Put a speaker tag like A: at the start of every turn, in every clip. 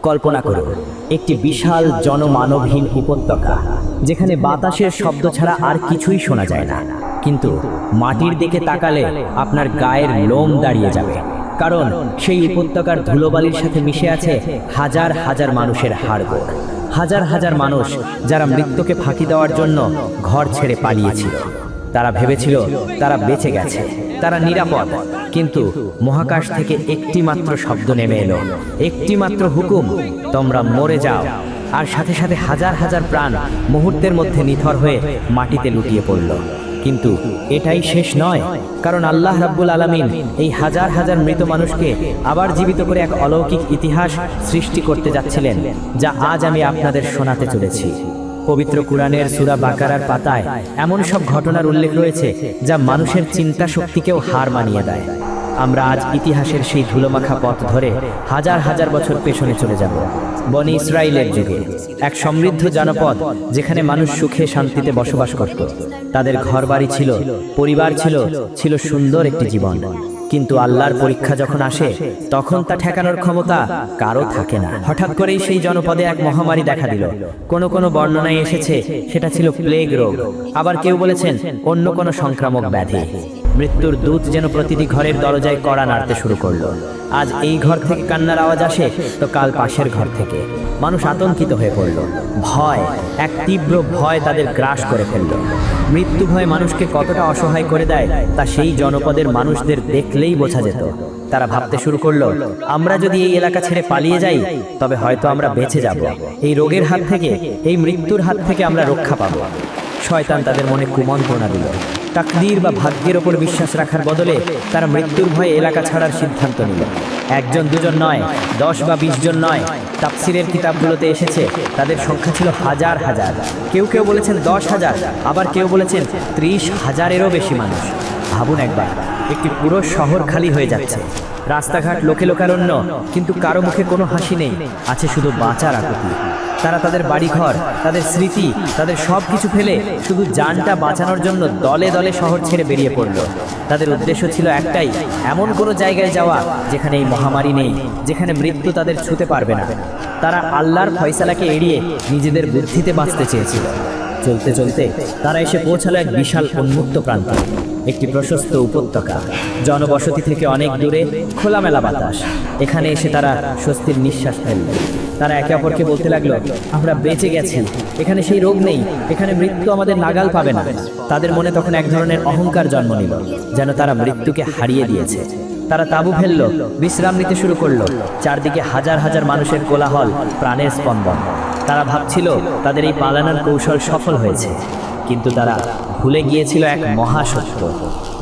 A: কল্পনা করুন একটি বিশাল জনমানবহীন উপত্যকা, যেখানে বাতাসের শব্দ ছাড়া আর কিছুই শোনা যায় না। কিন্তু মাটির দিকে তাকালে আপনার গায়ের লোম দাঁড়িয়ে যাবে, কারণ সেই উপত্যকার ধুলোবালির সাথে মিশে আছে হাজার হাজার মানুষের হাড়গোড়। হাজার হাজার মানুষ যারা মৃত্যুকে ফাঁকি দেওয়ার জন্য ঘর ছেড়ে পালিয়েছিল। তারা ভেবেছিল তারা বেঁচে গেছে, তারা নিরাপদ। কিন্তু মহাকাশ থেকে একটি মাত্র শব্দ নেমে এলো, একটি মাত্র হুকুম, তোমরা মরে যাও। আর সাথে সাথে হাজার হাজার প্রাণ মুহূর্তের মধ্যে নিথর হয়ে মাটিতে লুটিয়ে পড়ল। কিন্তু এটাই শেষ নয়, কারণ আল্লাহ রাব্বুল আলামিন এই হাজার হাজার মৃত মানুষকে আবার জীবিত করে এক অলৌকিক ইতিহাস সৃষ্টি করতে যাচ্ছিলেন, যা আজ আমি আপনাদের শোনাতে চলেছি। পবিত্র কুরআনের সূরা বাকারার পাতায় এমন সব ঘটনার উল্লেখ রয়েছে যা মানুষের চিন্তা শক্তিকেও হার মানিয়ে দেয়। আমরা আজ ইতিহাসের সেই ধুলোমাখা পথ ধরে হাজার হাজার বছর পেছনে চলে যাব, বনি ইসরাইলের যুগে। এক সমৃদ্ধ জনপদ, যেখানে মানুষ সুখে শান্তিতে বসবাস করত। তাদের ঘরবাড়ি ছিল, পরিবার ছিল, ছিল সুন্দর একটি জীবন। কিন্তু আল্লাহর পরীক্ষা যখন আসে, তখন তা ঠেকানোর ক্ষমতা কারো থাকে না। হঠাৎ করেই সেই জনপদে এক মহামারী দেখা দিল। কোনো কোনো বর্ণনায় এসেছে সেটা ছিল প্লেগ রোগ, আবার কেউ বলেছেন অন্য কোনো সংক্রামক ব্যাধি। মৃত্যুর দূত যেন প্রতিটি ঘরের দরজায় কড়া নাড়তে শুরু করলো। আজ এই ঘর থেকে কান্নার আওয়াজ আসে, তো কাল পাশের ঘর থেকে। মানুষ আতঙ্কিত হয়ে পড়ল। ভয়, এক তীব্র ভয় তাদের গ্রাস করে ফেলল। মৃত্যু ভয় মানুষকে কতটা অসহায় করে দেয় তা সেই জনপদের মানুষদের দেখলেই বোঝা যেত। তারা ভাবতে শুরু করলো, আমরা যদি এই এলাকা ছেড়ে পালিয়ে যাই, তবে হয়তো আমরা বেঁচে যাব। এই রোগের হাত থেকে, এই মৃত্যুর হাত থেকে আমরা রক্ষা পাব। শয়তান তাদের মনে কুমন্ত্রণা দিল। তাকদীর বা ভাগ্যের ওপর বিশ্বাস রাখার বদলে তারা মৃত্যুর ভয়ে এলাকা ছাড়ার সিদ্ধান্ত নিল। একজন দুজন নয়, 10 বা 20 জন নয়। তাফসীরের কিতাবগুলোতে এসেছে তাদের সংখ্যা ছিল হাজার হাজার। কেউ কেউ বলেছেন 10,000, আবার কেউ বলেছেন 30,000-এরও বেশি মানুষ। ভাবুন একবার, একটি পুরো শহর খালি হয়ে যাচ্ছে, রাস্তাঘাট লোকে লোকারণ্য, কিন্তু কারো মুখে কোনো হাসি নেই, আছে শুধু বাঁচার আকুতি। তারা তাদের বাড়িঘর, তাদের স্মৃতি, তাদের সব কিছু ফেলে শুধু জানটা বাঁচানোর জন্য দলে দলে শহর ছেড়ে বেরিয়ে পড়ল। তাদের উদ্দেশ্য ছিল একটাই, এমন কোনো জায়গায় যাওয়া যেখানে এই মহামারী নেই, যেখানে মৃত্যু তাদের ছুঁতে পারবে না। তারা আল্লাহর ফয়সালাকে এড়িয়ে নিজেদের বুদ্ধিতে বাঁচতে চেয়েছিল। চলতে চলতে তারা এসে পৌঁছালো এক বিশাল উন্মুক্ত প্রান্তে, একটি প্রশস্ত উপত্যকা, জনবসতি থেকে অনেক দূরে, খোলামেলা বাতাস। এখানে এসে তারা স্বস্তির নিঃশ্বাস ফেলল। তারা একে অপরকে বলতে লাগলো, আমরা বেঁচে গেছি, এখানে সেই রোগ নেই, এখানে মৃত্যু আমাদের নাগাল পাবে না। তাদের মনে তখন এক ধরনের অহংকার জন্ম নিল, যেন তারা মৃত্যুকে হারিয়ে দিয়েছে। তারা তাঁবু ফেললো, বিশ্রাম নিতে শুরু করলো। চারদিকে হাজার হাজার মানুষের কোলাহল, প্রাণের স্পন্দন। তারা ভাবছিল তাদের এই পালানোর কৌশল সফল হয়েছে, কিন্তু তারা ভুলে গিয়েছিল এক মহাসত্য,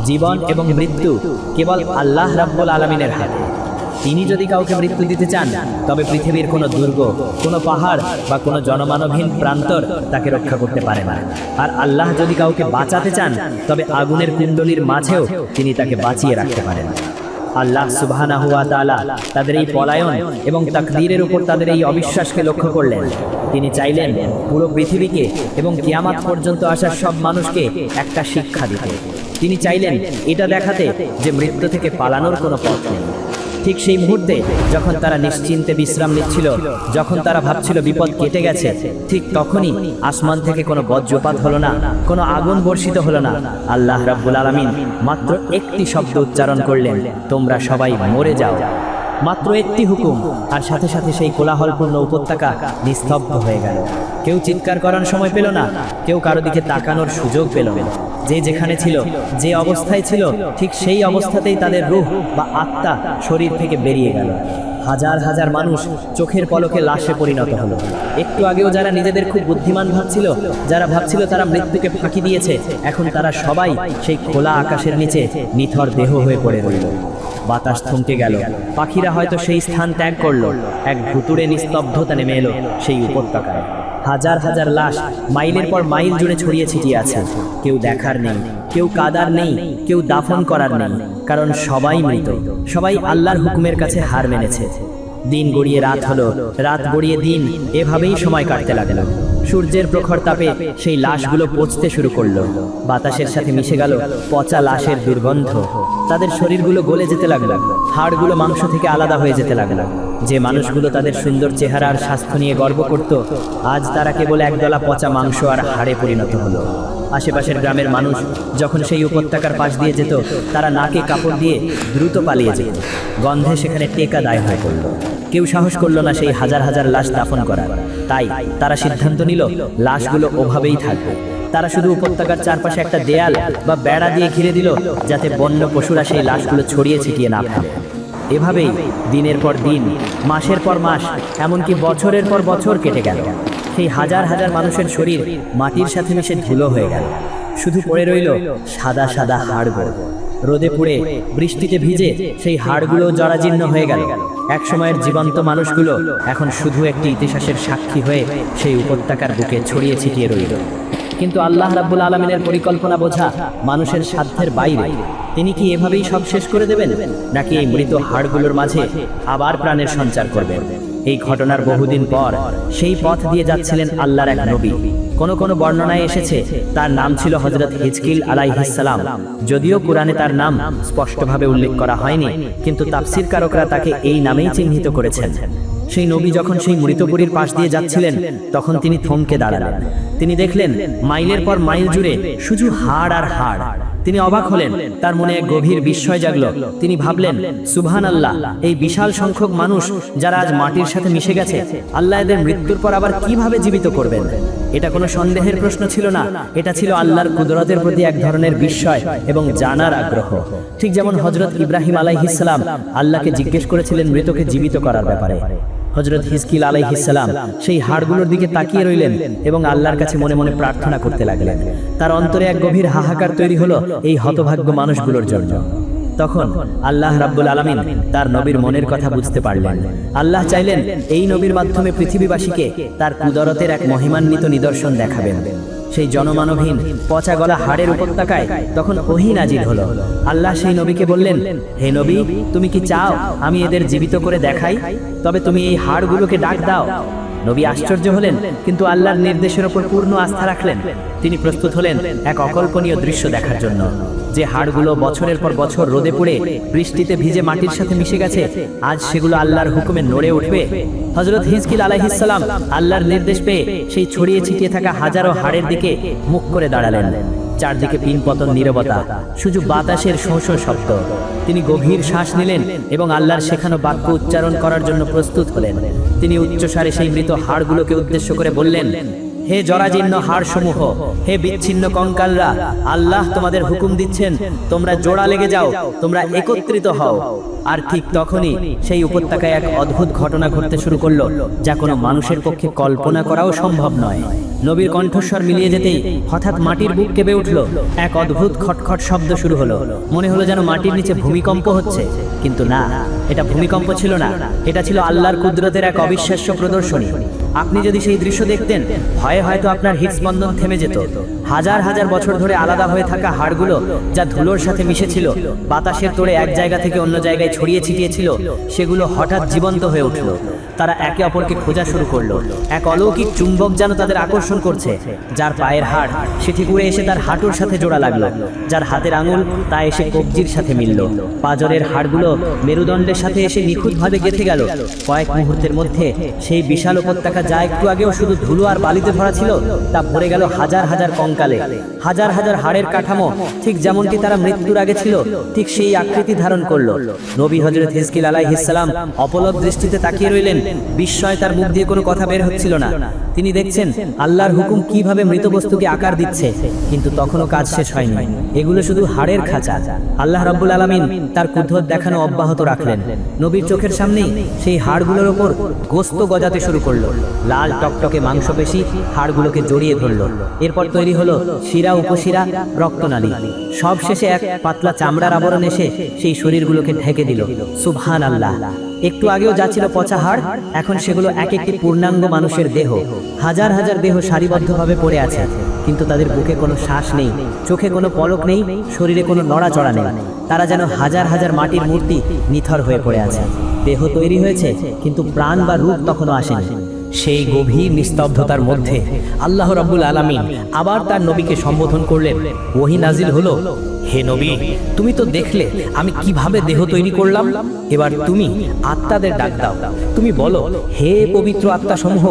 A: জীবন এবং মৃত্যু কেবল আল্লাহ রাব্বুল আলামিনের হাতে। তিনি যদি কাউকে মৃত্যু দিতে চান, তবে পৃথিবীর কোনো দুর্গ, কোনো পাহাড় বা কোনো জনমানবহীন প্রান্তর তাকে রক্ষা করতে পারে না। আর আল্লাহ যদি কাউকে বাঁচাতে চান, তবে আগুনের কুণ্ডলীর মাঝেও তিনি তাকে বাঁচিয়ে রাখতে পারেন। আল্লাহ সুবহানাহু ওয়া তাআলা তাদের এই পলায়ন এবং তাকদীরের উপর তাদের এই অবিশ্বাসকে লক্ষ্য করলেন। তিনি চাইলেন পুরো পৃথিবীকে এবং কিয়ামত পর্যন্ত আসা সব মানুষকে একটা শিক্ষা দিতে। তিনি চাইলেন এটা দেখাতে যে মৃত্যু থেকে পালানোর কোনো পথ নেই। ঠিক সেই মুহূর্তে যখন তারা নিশ্চিন্তে বিশ্রাম নিচ্ছিল, যখন তারা ভাবছিল বিপদ কেটে গেছে, ঠিক তখনই আসমান থেকে কোনো বজ্রপাত হলো না, কোনো আগুন বর্ষিত হলো না। আল্লাহ রাব্বুল আলামিন মাত্র একটি শব্দ উচ্চারণ করলেন, তোমরা সবাই মরে যাও। মাত্র একটি হুকুম, আর সাথে সাথে সেই কোলাহলপূর্ণ উপত্যকা নিস্তব্ধ হয়ে গেল। কেউ চিৎকার করার সময় পেল না, কেউ কারো দিকে তাকানোর সুযোগ পেল না। যে যেখানে ছিল, যে অবস্থায় ছিল, ঠিক সেই অবস্থাতেই তাদের রূহ বা আত্মা শরীর থেকে বেরিয়ে গেল। হাজার হাজার মানুষ চোখের পলকে লাশে পরিণত হলো। একটু আগেও যারা নিজেদের খুব বুদ্ধিমান ভাবছিল, যারা ভাবছিল তারা মৃত্যুকে ফাঁকি দিয়েছে, এখন তারা সবাই সেই খোলা আকাশের নিচে নিথর দেহ হয়ে পড়ে রইল। বাতাস থমকে গেল, পাখিরা হয়তো সেই স্থান ত্যাগ করলো। এক ভুতুড়ে নিস্তব্ধতা নেমে এলো সেই উপত্যকায়। হাজার হাজার লাশ মাইলের পর মাইল জুড়ে ছড়িয়ে ছিটিয়ে আছে। কেউ দেখার নেই, কেউ কাদার নেই, কেউ দাফন করার নেই, কারণ সবাই মৃত, সবাই আল্লাহর হুকুমের কাছে হার মেনেছে। দিন গড়িয়ে রাত হলো, রাত গড়িয়ে দিন, এভাবেই সময় কাটতে লাগলো। সূর্যের প্রখর তাপে সেই লাশগুলো পচতে শুরু করলো। বাতাসের সাথে মিশে গেল পচা লাশের দুর্গন্ধ। তাদের শরীরগুলো গলে যেতে লাগলো, হাড়গুলো মাংস থেকে আলাদা হয়ে যেতে লাগলো। যে মানুষগুলো তাদের সুন্দর চেহারা আর স্বাস্থ্য নিয়ে গর্ব করত, আজ তারা কেবল একদলা পচা মাংস আর হাড়ে পরিণত হলো। আশেপাশের গ্রামের মানুষ যখন সেই উপত্যকার পাশ দিয়ে যেত, তারা নাকে কাপড় দিয়ে দ্রুত পালিয়ে যেত। গন্ধে সেখানে টেকা দায় হয়ে পড়ল। কেউ সাহস করলো না সেই হাজার হাজার লাশ দাফন করার। তাই তারা সিদ্ধান্ত নিল লাশগুলো ওভাবেই থাকবে। তারা শুধু উপত্যকার চারপাশে একটা দেয়াল বা বেড়া দিয়ে ঘিরে দিল, যাতে বন্য পশুরা সেই লাশগুলো ছড়িয়ে ছিটিয়ে না ফেলে। এভাবেই দিনের পর দিন, মাসের পর মাস, এমনকি বছরের পর বছর কেটে গেল। সেই হাজার হাজার মানুষের শরীর মাটির সাথে মিশে ধুলো হয়ে গেল। শুধু পড়ে রইল সাদা সাদা হাড়গুলো। রোদে পুড়ে, বৃষ্টিতে ভিজে সেই হাড়গুলো জরাজীর্ণ হয়ে গেল। এক সময়ের জীবন্ত মানুষগুলো এখন শুধু একটি ইতিহাসের সাক্ষী হয়ে সেই উপত্যকার বুকে ছড়িয়ে ছিটিয়ে রইল। কিন্তু আল্লাহ রাব্বুল আলামিনের পরিকল্পনা বোঝা মানুষের সাধ্যের বাইরে। তিনি কি এভাবেই সব শেষ করে দেবেন, নাকি এই মৃত হাড়গুলোর মাঝে আবার প্রাণের সঞ্চার করবেন? এই ঘটনার বহুদিন পর সেই পথ দিয়ে যাচ্ছিলেন আল্লাহর এক নবী। কোন কোন বর্ণনায় এসেছে তার নাম ছিল হযরত হিজকিল আলাইহিস সালাম। যদিও কুরআনে তার নাম স্পষ্টভাবে উল্লেখ করা হয়নি, কিন্তু তাফসীরকারকরা তাকে এই নামেই চিহ্নিত করেছেন। সেই নবী যখন সেই মৃতপুরীর পাশ দিয়ে যাচ্ছিলেন, তখন তিনি থমকে দাঁড়ালেন। তিনি দেখলেন মাইলের পর মাইল জুড়ে শুধু হাড় আর হাড়। তিনি অবাক হলেন, তার মনে এক গভীর বিস্ময় জাগলো। তিনি ভাবলেন, সুবহানাল্লাহ, এই বিশাল সংখ্যক মানুষ যারা আজ মাটির সাথে মিশে গেছে, আল্লাহ এদের মৃত্যুর পর আবার কিভাবে জীবিত করবেন? এটা কোনো সন্দেহের প্রশ্ন ছিল না, এটা ছিল আল্লাহর কুদরতের প্রতি এক ধরনের বিস্ময় এবং জানার আগ্রহ। ঠিক যেমন হযরত ইব্রাহিম আলাইহিস সালাম আল্লাহকে জিজ্ঞেস করেছিলেন মৃতকে জীবিত করার ব্যাপারে, হযরত হিজকিল আলাইহিস সালাম সেই হাড়গুলোর দিকে তাকিয়ে রইলেন এবং আল্লাহর কাছে মনে মনে প্রার্থনা করতে লাগলেন। তার অন্তরে এক গভীর হাহাকার তৈরি হলো এই হতভাগ্য মানুষগুলোর জন্য। তখন আল্লাহ রাব্বুল আলামিন তার নবীর মনের কথা বুঝতে পারলেন। আল্লাহ চাইলেন এই নবীর মাধ্যমে পৃথিবীবাসীকে তার কুদরতের এক মহিমান্বিত নিদর্শন দেখাবেন। সেই জনমানবহীন পচা গলা হাড়ের উপত্যকায় তখন ওহী নাজিল হলো। আল্লাহ সেই নবীকে বললেন, হে নবী, তুমি কি চাও আমি এদের জীবিত করে দেখাই? তবে তুমি এই হাড়গুলোকে ডাক দাও। নবী আশ্চর্য হলেন, কিন্তু আল্লাহর নির্দেশের উপর পূর্ণ আস্থা রাখলেন। তিনি প্রস্তুত হলেন এক অকল্পনীয় দৃশ্য দেখার জন্য। যে হাড়গুলো বছরের পর বছর রোদে পুড়ে বৃষ্টিতে ভিজে মাটির সাথে মিশে গেছে, আজ সেগুলো আল্লাহর হুকুমে নড়ে উঠবে। হযরত হিজকিল আলাইহিস সালাম আল্লাহর নির্দেশ পেয়ে সেই ছড়িয়ে ছিটিয়ে থাকা হাজারো হাড়ের দিকে মুখ করে দাঁড়ালেন। চারদিকে পিনপতন নীরবতা, শুধু বাতাসের শোঁ শোঁ শব্দ। তিনি গভীর শ্বাস নিলেন এবং আল্লাহর শেখানো বাক্য উচ্চারণ করার জন্য প্রস্তুত হলেন। তিনি উচ্চস্বরে সেই মৃত হাড়গুলোকে উদ্দেশ্য করে বললেন, হে জরাজীর্ণ হাড়সমূহ, হে বিচ্ছিন্ন কঙ্কালরা, আল্লাহ তোমাদের হুকুম দিচ্ছেন, তোমরা জোড়া লেগে যাও, তোমরা একত্রিত হও। আর ঠিক তখনই সেই উপত্যকায় এক অদ্ভুত ঘটনা ঘটতে শুরু করলো, যা কোনো মানুষের পক্ষে কল্পনা করাও সম্ভব নয়। নবীর কণ্ঠস্বর মিলিয়ে যেতেই হঠাৎ মাটির বুক কেঁপে উঠল। এক অদ্ভুত খটখট শব্দ শুরু হলো। মনে হলো যেন মাটির নিচে ভূমিকম্প হচ্ছে, কিন্তু না, এটা ভূমিকম্প ছিল না, এটা ছিল আল্লাহর কুদরতের এক অবিশ্বাস্য প্রদর্শনী। আপনি যদি সেই দৃশ্য দেখতেন, ভয়ে হয়তো আপনার হৃদস্পন্দন থেমে যেত। হাজার হাজার বছর ধরে আলাদা হয়ে থাকা হাড়গুলো, যা ধুলোর সাথে মিশেছিল, বাতাসের তোড়ে এক জায়গা থেকে অন্য জায়গায় ছড়িয়ে ছিটিয়েছিল, সেগুলো হঠাৎ জীবন্ত হয়ে উঠল। তারা একে অপরকে খোঁজা শুরু করলো। এক অলৌকিক চুম্বক যেন তাদের আকর্ষণ করছে। যার পায়ের হাড়, সেটি উড়ে এসে তার হাঁটুর সাথে জোড়া লাগলো। যার হাতের আঙুল, তা এসে কবজির সাথে মিলল। পাঁজরের হাড়গুলো মেরুদণ্ডের সাথে এসে নিখুঁতভাবে গেঁথে গেল। কয়েক মুহূর্তের মধ্যে সেই বিশাল উপত্যকা, যা একটু আগেও শুধু ধুলো আর বালিতে ভরা ছিল, তা ভরে গেল হাজার হাজার কঙ্কালে। হাজার হাজার হাড়ের কাঠামো, ঠিক যেমনটি তারা মৃত্যুর আগে ছিল, ঠিক সেই আকৃতি ধারণ করলো। নবী হযরত হিজকিল আলাইহিস সালাম অপলক দৃষ্টিতে তাকিয়ে রইলেন। বিস্ময় তার মুখ দিয়ে কোনো কথা বের হচ্ছিল না। তিনি দেখছেন আল্লাহর হুকুম কিভাবে মৃত বস্তুকে আকার দিচ্ছে, কিন্তু তখনও কাজ শেষ হয়নি। এগুলো শুধু হাড়ের খাঁচা। আল্লাহ রাব্বুল আলামিন তার কুদরত দেখানো অব্যাহত রাখলেন। নবীর চোখের সামনেই সেই হাড়গুলোর ওপর গোস্ত গজাতে শুরু করলো। লাল টকটকে মাংসপেশি হাড়গুলোকে জড়িয়ে ধরলো। এরপর তৈরি হলো শিরা, উপশিরা, রক্তনালী। সব শেষে এক পাতলা চামড়ার আবরণ এসে সেই শরীরগুলোকে ঢেকে দিল। সুবহানাল্লাহ! একটু আগেও যা ছিল পচা হাড়, এখন সেগুলো এক একটি পূর্ণাঙ্গ মানুষের দেহ। হাজার হাজার দেহ সারিবদ্ধভাবে পড়ে আছে, কিন্তু তাদের বুকে কোনো শ্বাস নেই, চোখে কোনো পলক নেই, শরীরে কোনো নড়াচড়া নেই। তারা যেন হাজার হাজার মাটির মূর্তি নিথর হয়ে পড়ে আছে। দেহ তৈরি হয়েছে, কিন্তু প্রাণ বা রূপ তখনও আসেনি। সেই গভীর নিস্তব্ধতার মধ্যে আল্লাহ রাব্বুল আলামিন আবার তার নবীকে সম্বোধন করলেন। ওহী নাজিল হলো, হে নবী, তুমি তো দেখলে আমি কিভাবে দেহ তৈরি করলাম, এবার তুমি আত্মাদের ডাক দাও। তুমি বলো, হে পবিত্র আত্মাসমূহ,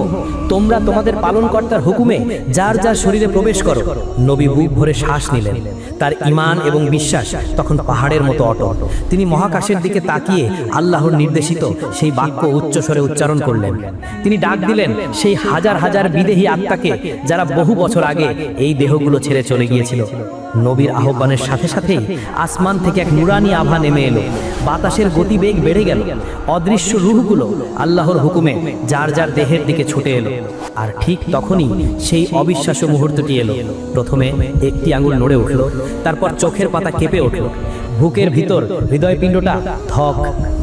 A: তোমরা তোমাদের পালনকর্তার হুকুমে যার যার শরীরে প্রবেশ করো। নবী বুক ভরে শ্বাস নিলেন। তার ঈমান এবং বিশ্বাস তখন পাহাড়ের মতো অটল। তিনি মহাকাশের দিকে তাকিয়ে আল্লাহর নির্দেশিত সেই বাক্য উচ্চস্বরে উচ্চারণ করলেন। তিনি ডাক দিলেন সেই হাজার হাজার বিদেহী আত্মাকে যারা বহু বছর আগে এই দেহগুলো ছেড়ে চলে গিয়েছিল। নবীর আহ্বানের সাথে সাথেই আসমান থেকে এক নুরানি আভা নেমে এলো। বাতাসের গতিবেগ বেড়ে গেল। অদৃশ্য রূহগুলো আল্লাহর হুকুমে যার যার দেহের দিকে ছুটে এলো। আর ঠিক তখনই সেই অবিশ্বাস্য মুহূর্তটি এলো। প্রথমে একটি আঙুল নড়ে উঠল, তারপর চোখের পাতা কেঁপে উঠল। বুকের ভিতর হৃদয়পিণ্ডটা ধক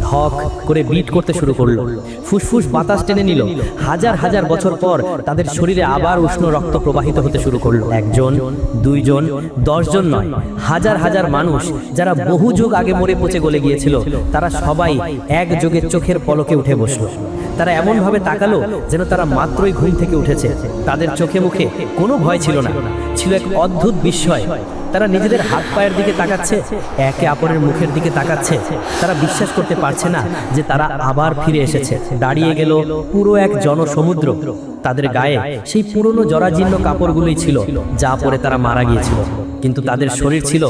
A: ধক করে বিট করতে শুরু করলো। ফুসফুস বাতাস টেনে নিল। হাজার হাজার বছর পর তাদের শরীরে আবার উষ্ণ রক্ত প্রবাহিত হতে শুরু করলো। একজন, দুইজন, 10 জন নয়, হাজার হাজার মানুষ যারা বহু যুগ আগে মরে পচে গলে গিয়েছিল, তারা সবাই একযোগে চোখের পলকে উঠে বসলো। তারা এমনভাবে তাকালো যেন তারা মাত্রই ঘুম থেকে উঠেছে। তাদের চোখে মুখে কোনো ভয় ছিল না, ছিল এক অদ্ভুত বিস্ময়। তারা নিজেদের হাত পায়ের দিকে তাকাচ্ছে, একে অপরের মুখের দিকে তাকাচ্ছে। তারা বিশ্বাস করতে পারছে না যে তারা আবার ফিরে এসেছে। দাঁড়িয়ে গেল পুরো এক জনসমুদ্র। তাদের গায়ে সেই পুরনো জরাজীর্ণ কাপড়গুলোই ছিল যা পরে তারা মারা গিয়েছিল, কিন্তু তাদের শরীর ছিল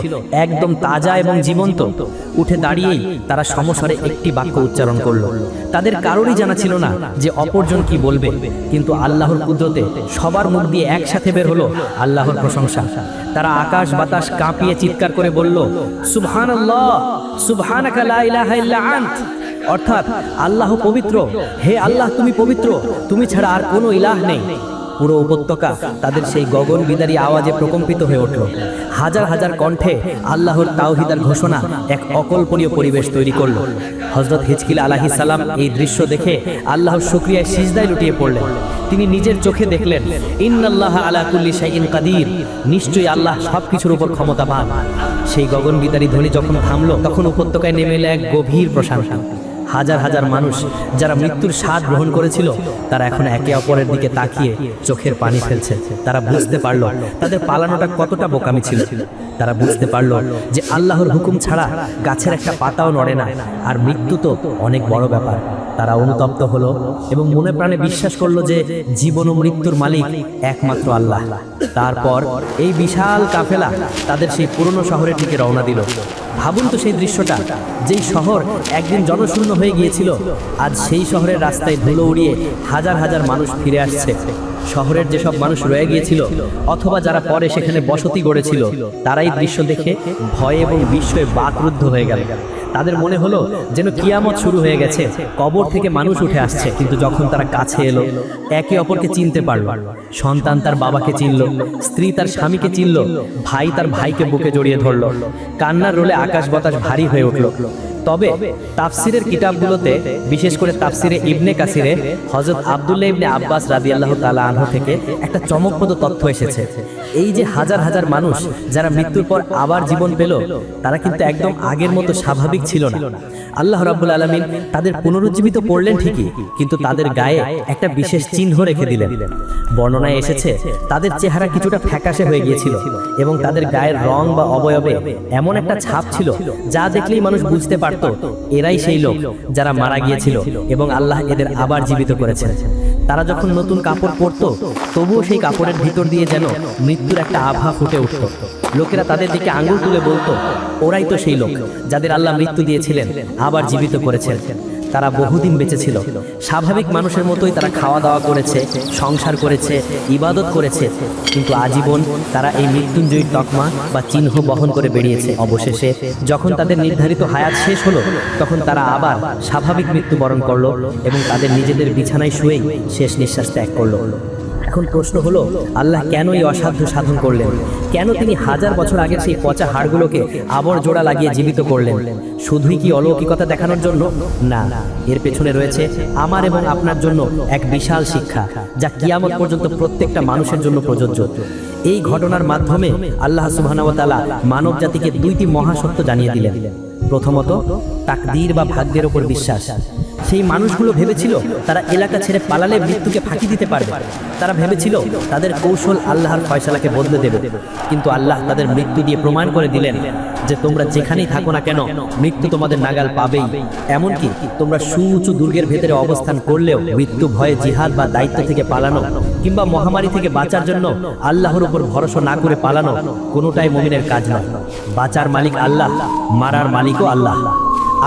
A: একদম তাজা এবং জীবন্ত। উঠে দাঁড়িয়েই তারা সমস্বরে একটি বাক্য উচ্চারণ করলো। তাদের কারোরই জানা ছিল না যে অপরজন কি বলবে, কিন্তু আল্লাহর কুদরতে সবার মুখ দিয়ে একসাথে বের হলো আল্লাহর প্রশংসা। তারা আকাশ বাতাস কাঁপিয়ে চিৎকার করে বলল, সুবহানাল্লাহ, সুবহানাকা লা ইলাহা ইল্লা আনত। অর্থাৎ আল্লাহ পবিত্র, হে আল্লাহ তুমি পবিত্র, তুমি ছাড়া আর কোনো ইলাহ নেই। পুরো উপত্যকা তাদের সেই গগন বিদারী আওয়াজে প্রকম্পিত হয়ে উঠল। হাজার হাজার কণ্ঠে আল্লাহর তাওহীদের ঘোষণা এক অকল্পনীয় পরিবেশ তৈরি করল। হযরত হিজকিল আলাইহিস সালাম এই দৃশ্য দেখে আল্লাহর শুকরিয়ায় সিজদায় লুটিয়ে পড়লেন। তিনি নিজের চোখে দেখলেন, ইন্নাল্লাহা আলা কুল্লি শাইইন কাদির, নিশ্চয়ই আল্লাহ সবকিছুর উপর ক্ষমতাবান। সেই গগন বিদারী ধ্বনি যখন থামলো, তখন উপত্যকায় নেমে এলো এক গভীর প্রশান্তি। হাজার হাজার মানুষ যারা মৃত্যুর স্বাদ গ্রহণ করেছিল, তারা এখন একে অপরের দিকে তাকিয়ে চোখের পানি ফেলছে। তারা বুঝতে পারলো তাদের পালানোটা কতটা বোকামি ছিল। তারা বুঝতে পারলো যে আল্লাহর হুকুম ছাড়া গাছের একটা পাতাও নড়ে না, আর মৃত্যু তো অনেক বড় ব্যাপার। তারা অনুতপ্ত হলো এবং মনে প্রাণে বিশ্বাস করলো যে জীবন ও মৃত্যুর মালিক একমাত্র আল্লাহ। তারপর এই বিশাল কাফেলা তাদের সেই পুরনো শহরের দিকে রওনা দিল। ভাবুন তো সেই দৃশ্যটা, যেই শহর একদিন জনশূন্য হয়ে গিয়েছিল, আজ সেই শহরের রাস্তায় ধুলো উড়িয়ে হাজার হাজার মানুষ ফিরে আসছে। শহরের যেসব মানুষ রয়ে গিয়েছিল অথবা যারা পরে সেখানে বসতি গড়েছিল, তারাই দৃশ্য দেখে ভয় এবং বিস্ময়ে বাকরুদ্ধ হয়ে গেল। তাদের মনে হলো যেন কিয়ামত শুরু হয়ে গেছে, কবর থেকে মানুষ উঠে আসছে। কিন্তু যখন তারা কাছে এলো, একে অপরকে চিনতে পারল। সন্তান তার বাবাকে চিনল, স্ত্রী তার স্বামীকে চিনল, ভাই তার ভাইকে বুকে জড়িয়ে ধরল। কান্নার রোলে আকাশ বাতাস ভারী হয়ে উঠল। তবে তাফসিরের কিতাবগুলোতে, বিশেষ করে তাফসিরে ইবনে কাসিরে হযরত আব্দুল্লাহ ইবনে আব্বাস রাদিয়াল্লাহু তাআলা আনহু থেকে একটা চমকপ্রদ তথ্য এসেছে। এই যে হাজার হাজার মানুষ যারা মৃত্যুর পর আবার জীবন পেল, তারা কিন্তু একদম আগের মতো স্বাভাবিক ছিল না। আল্লাহ রাব্বুল আলামিন তাদের পুনরুজ্জীবিত করলেন ঠিকই, কিন্তু তাদের গায়ে একটা বিশেষ চিহ্ন রেখে দিলেন। বর্ণনায় এসেছে তাদের চেহারা কিছুটা ফ্যাকাশে হয়ে গিয়েছিল এবং তাদের গায়ের রং বা অবয়বে এমন একটা ছাপ ছিল যা দেখলেই মানুষ বুঝতে পারত এরাই সেই লোক যারা মারা গিয়েছিল এবং আল্লাহ এদের আবার জীবিত করেছেন। তারা যখন নতুন কাপড় পরতো, তবুও সেই কাপড়ের ভিতর দিয়ে যেন মৃত্যুর একটা আভা ফুটে উঠত। লোকেরা তাদের দিকে আঙুল তুলে বলতো, ওরাই তো সেই লোক যাদের আল্লাহ মৃত্যু দিয়েছিলেন, আবার জীবিত করেছেন। তারা বহুদিন বেঁচে ছিল। স্বাভাবিক মানুষের মতোই তারা খাওয়া দাওয়া করেছে, সংসার করেছে, ইবাদত করেছে, কিন্তু আজীবন তারা এই মৃত্যুঞ্জয়ী তকমা বা চিহ্ন বহন করে বেরিয়েছে। অবশেষে যখন তাদের নির্ধারিত হায়াত শেষ হলো, তখন তারা আবার স্বাভাবিক মৃত্যুবরণ করলো এবং তাদের নিজেদের বিছানায় শুয়েই শেষ নিঃশ্বাস ত্যাগ করলো। এখন প্রশ্ন হলো, আল্লাহ কেন এই অসাধ্য সাধন করলেন? কেন তিনি হাজার বছর আগের সেই পচা হাড়গুলোকে আবার জোড়া লাগিয়ে জীবিত করলেন? শুধুই কি অলৌকিকতা দেখানোর জন্য? না, এর পেছনে রয়েছে আমার এবং আপনার জন্য এক বিশাল শিক্ষা, যা কিয়ামত পর্যন্ত প্রত্যেকটা মানুষের জন্য প্রযোজ্য। এই ঘটনার মাধ্যমে আল্লাহ সুবহানাহু ওয়া তাআলা মানব জাতিকে দুইটি মহাসত্য জানিয়ে দিলেন। প্রথমত, তাকদীর বা ভাগ্যের উপর বিশ্বাস। সেই মানুষগুলো ভেবেছিল তারা এলাকা ছেড়ে পালালে মৃত্যুকে ফাঁকি দিতে পারবে। তারা ভেবেছিল তাদের কৌশল আল্লাহর ফয়সালাকে বদলে দেবে, কিন্তু আল্লাহ তাদের মৃত্যু দিয়ে প্রমাণ করে দিলেন যে তোমরা যেখানেই থাকো না কেন মৃত্যু তোমাদের নাগাল পাবেই। এমনকি তোমরা সুউঁচু দুর্গের ভেতরে অবস্থান করলেও মৃত্যু ভয়ে জিহাদ বা দায়িত্ব থেকে পালানো কিংবা মহামারী থেকে বাঁচার জন্য আল্লাহর উপর ভরসা না করে পালানো কোনোটাই মুমিনের কাজ নয়। বাঁচার মালিক আল্লাহ, মারার মালিকও আল্লাহ।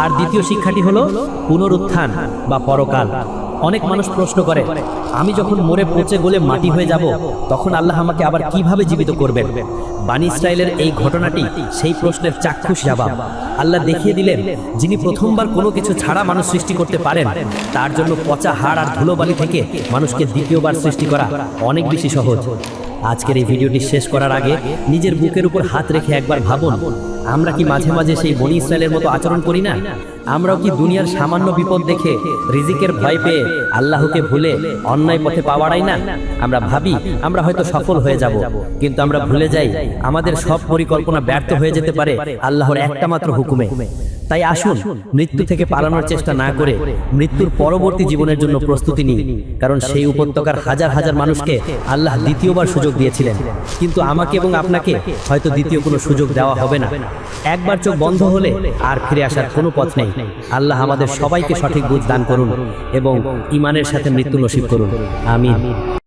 A: আর দ্বিতীয় শিক্ষাটি হলো পুনরুত্থান বা পরকাল। অনেক মানুষ প্রশ্ন করে, আমি যখন মরে পচে গলে মাটি হয়ে যাব তখন আল্লাহ আমাকে আবার কিভাবে জীবিত করবেন? বানী ইসরাইলের এই ঘটনাটি সেই প্রশ্নের চাক্ষুষ জবাব। আল্লাহ দেখিয়ে দিলেন যিনি প্রথমবার কোনো কিছু ছাড়া মানুষ সৃষ্টি করতে পারেন, তার জন্য পচা হাড় আর ধুলোবালি থেকে মানুষকে দ্বিতীয়বার সৃষ্টি করা অনেক বেশি সহজ। আজকের এই ভিডিওটি শেষ করার আগে নিজের বুকের উপর হাত রেখে একবার ভাবুন, আমরা কি মাঝে মাঝে সেই বনী ইসরায়েলের মতো আচরণ করি না? আমরাও কি দুনিয়ার সামান্য বিপদ দেখে রিজিকের ভয় পেয়ে আল্লাহকে ভুলে অন্যায় পথে পা বাড়াই না? আমরা ভাবি আমরা হয়তো সফল হয়ে যাব, কিন্তু আমরা ভুলে যাই আমাদের সব পরিকল্পনা ব্যর্থ হয়ে যেতে পারে আল্লাহর একটা মাত্র হুকুমে। তাই আসুন মৃত্যু থেকে পালানোর চেষ্টা না করে মৃত্যুর পরবর্তী জীবনের জন্য প্রস্তুতি নিই, কারণ সেই উপত্যকার হাজার হাজার মানুষকে আল্লাহ দ্বিতীয়বার সুযোগ দিয়েছিলেন, কিন্তু আমাকে এবং আপনাকে হয়তো দ্বিতীয় কোনো সুযোগ দেওয়া হবে না। একবার চোখ বন্ধ হলে আর ফিরে আসার কোনো পথ নেই। আল্লাহ আমাদের সবাইকে সঠিক বুঝ দান করুন এবং ঈমানের সাথে মৃত্যু নসিব করুন। আমিন।